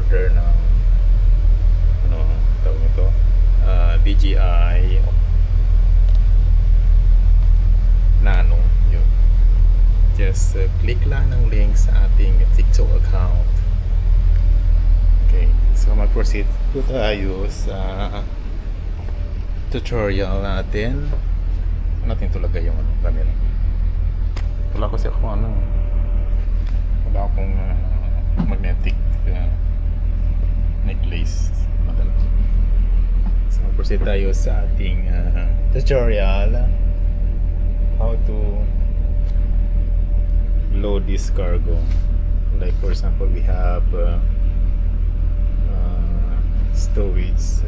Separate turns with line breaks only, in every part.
order ng ano tawag nito, DJI Nano. Yun. Just click lang ng link sa ating TikTok account. Okay, so mag-proceed po tayo sa tutorial natin. Natin talaga yung ano, camera. Wala kasi ako wala akong magnetic necklace. Madala. So mag-proceed tayo sa ating tutorial. How to load this cargo. Like for example, we have stowage.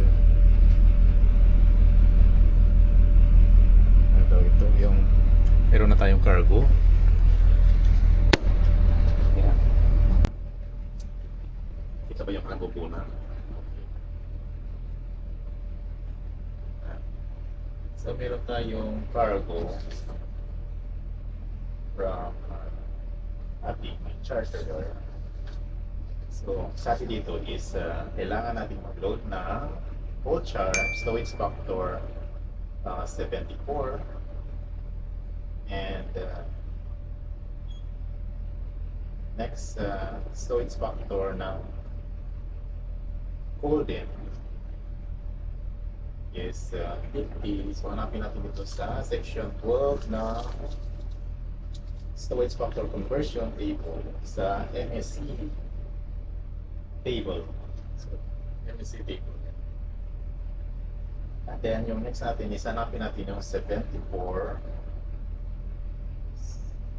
Ito yung meron na tayong cargo. Yan. Kita ba yung cargo po na? So meron tayong cargo from ating charterer. So sa atin dito is kailangan natin mag-load ng whole char, stowage factor 74, and next stowage factor ng Golden is 50. So hanapin natin dito sa section 12 na stowage factor conversion table sa MSC table. So MSC table. And then yung next natin is hanapin natin yung 74.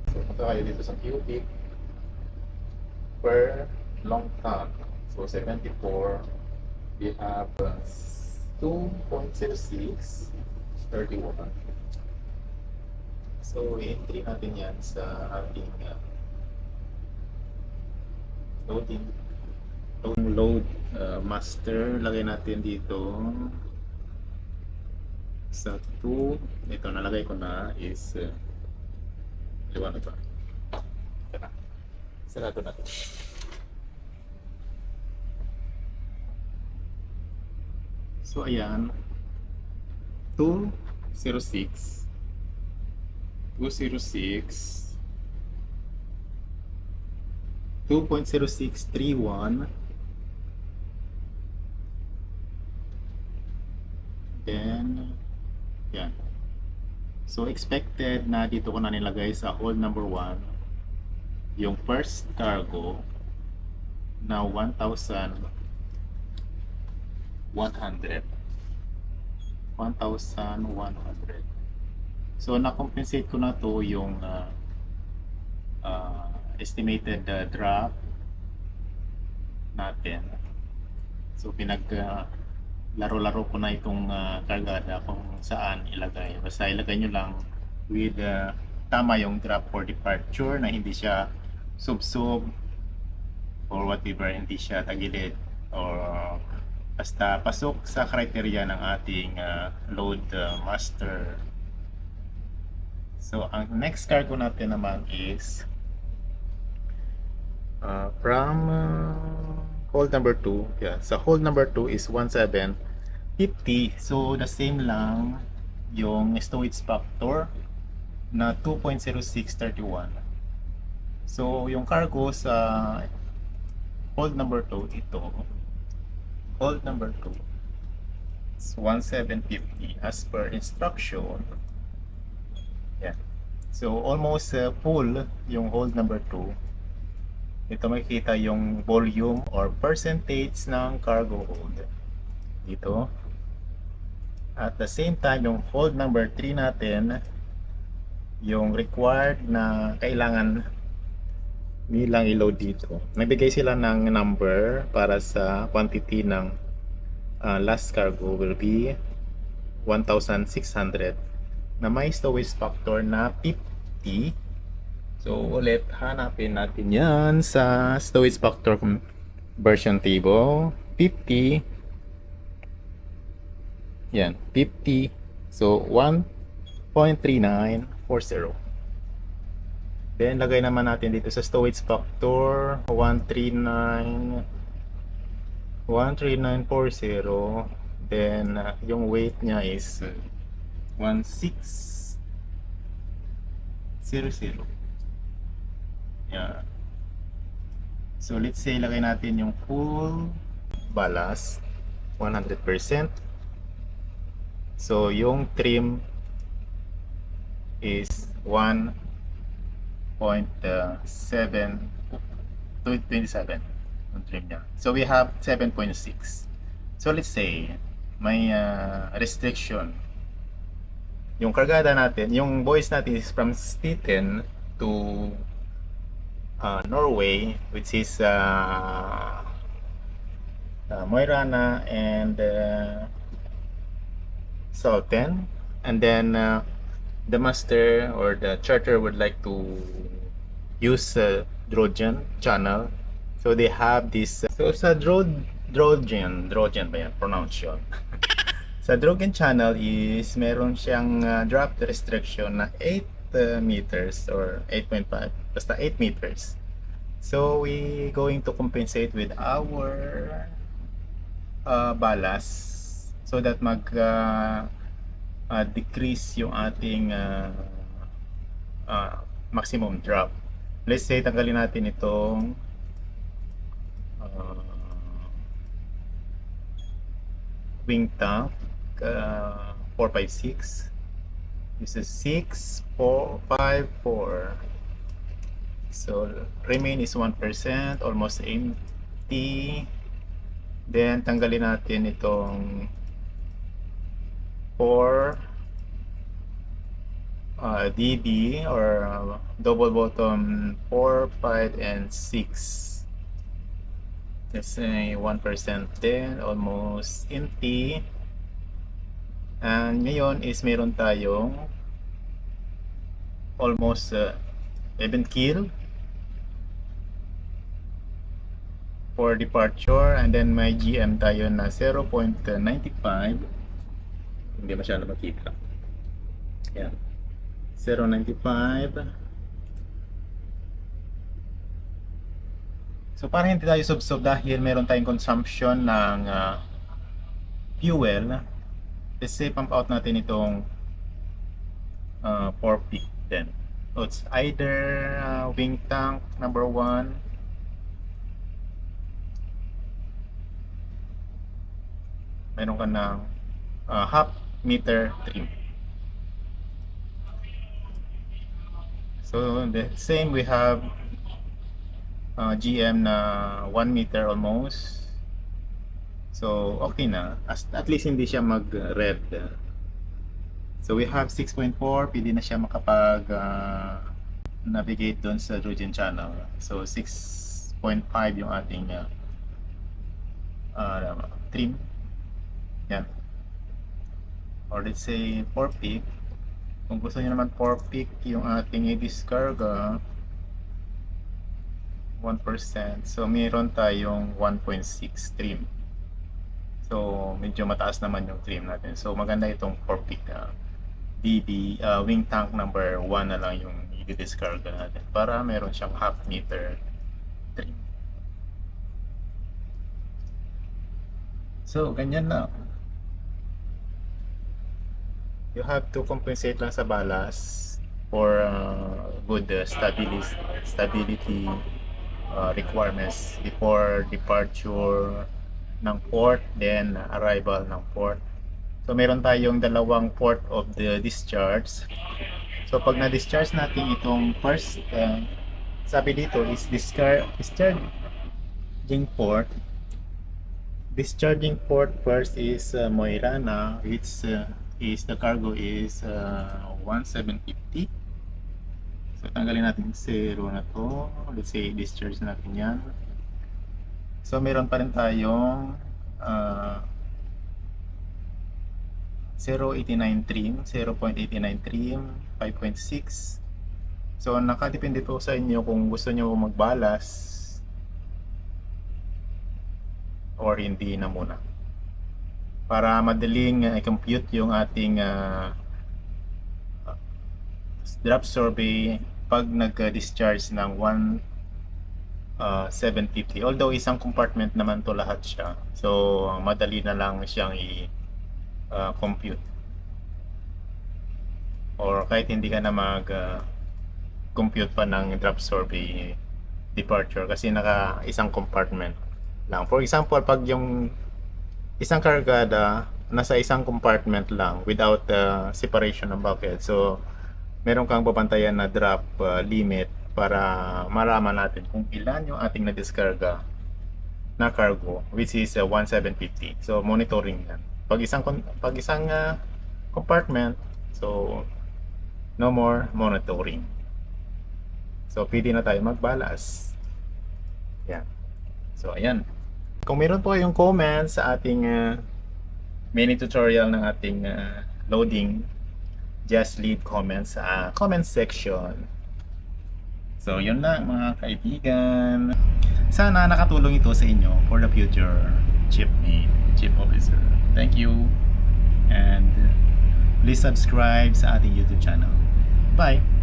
So punta kayo dito sa cubic per long ton. So 74, we have 2.06 31. So i-entry natin yan sa ating load master. Lagay natin dito sa 2. Ito nalagay ko na is liwanag ba? Ito na. Sarado natin. So ayan, 206 2.0631, then yan. So expected na dito ko na nilagay sa hold number 1 yung first cargo na 1,100. So na-compensate ko na to yung estimated drop natin. So laro-laro ko na itong kargada kung saan ilagay. Basta ilagay nyo lang with tama yung drop for departure, na hindi siya sub-sub or whatever, hindi siya tagilid, or basta pasok sa criteria ng ating load master. So ang next cargo natin naman is from hold number 2. Yeah, sa hold number 2 is 1750. So the same lang yung stowage factor na 2.0631. So yung cargo sa hold number 2, ito hold number 2 is 1750 as per instruction. Yeah. So almost full yung hold number 2. Dito makikita yung volume or percentage ng cargo hold dito. At the same time, yung hold number 3 natin, yung required na kailangan nilang i-load dito. Nagbigay sila ng number para sa quantity ng last cargo will be 1,600 na may stowage factor na 50. So ulit hanapin natin yan sa stowage factor conversion table. 50. Yan, 50. So 1.3940. Then lagay naman natin dito sa stowage factor 139 13940. Then yung weight niya is 1600. Yeah. So let's say lagay natin yung full ballast 100%. So yung trim is 1.727 yung trim niya. So we have 7.6. So let's say may restriction. Yung kargada natin, yung voice natin is from Stiten to Norway, which is Mo i Rana and Salten. And then the master or the charter would like to use Drogen channel. So they have this so sa Drogen ba yan pronounce yun? Sa Drogen channel is meron siyang draft restriction na 8 meters or 8.5 basta 8 meters. So we going to compensate with our ballast so that mag decrease yung ating maximum drop. Let's say tanggalin natin itong wing tank 456. This is 6454. So remain is 1%, almost empty. Then tanggalin natin itong 4 dB or double bottom 4, 5, and 6. Let's say 1% din, almost empty. And ngayon is meron tayong almost even keel for departure, and then may GM tayo na 0.95. Hindi masyado makita. Yan. 0.95. So para hindi tayo sub-sub dahil meron tayong consumption ng fuel, let's say pump out natin itong 4 peak then. So it's either wing tank number 1, meron ka ng half meter trim. So the same, we have GM na 1 meter almost. So okay na, at least hindi siya mag red. So we have 6.4, pwede na siya makapag navigate doon sa Drogen channel. So 6.5 yung ating trim. Yan. Or let's say 4 peak. Kung gusto niyo naman 4 peak yung ating i-discarga 1%. So mayroon tayong 1.6 trim. So medyo mataas naman yung trim natin. So maganda itong 4 peak DB wing tank number 1 na lang yung i-discarga natin para meron siyang half meter trim. So ganyan na. You have to compensate lang sa ballast for good stability requirements before departure ng port, then arrival ng port. So meron tayong dalawang port of the discharge. So pag na-discharge natin itong first, sabi dito is discharging port. Discharging port first is Mo i Rana, which is the cargo is 1750. So tanggalin natin 0 na to. Let's say discharge natin yan. So meron pa rin tayong 0.89 trim, 0.89 trim, 5.6. So nakadepende po sa inyo kung gusto nyo magbalas or hindi na muna, para madaling i-compute yung ating drop survey pag nag-discharge ng 750. Although isang compartment naman to lahat siya. So madali na lang siyang i-compute. Or kahit hindi ka na compute pa ng drop survey departure kasi naka isang compartment lang. For example, pag yung isang kargada nasa isang compartment lang without separation ng bucket. So meron kang babantayan na drop limit para malaman natin kung ilan yung ating na-discarga na cargo, which is 1750. So monitoring yan. Pag isang compartment, so no more monitoring. So pwede na tayo magbalas. Yan. So ayan. Kung meron po kayong comments sa ating mini tutorial ng ating loading, just leave comments sa comment section. So yun lang mga kaibigan. Sana nakatulong ito sa inyo for the future chief officer. Thank you. And please subscribe sa ating YouTube channel. Bye!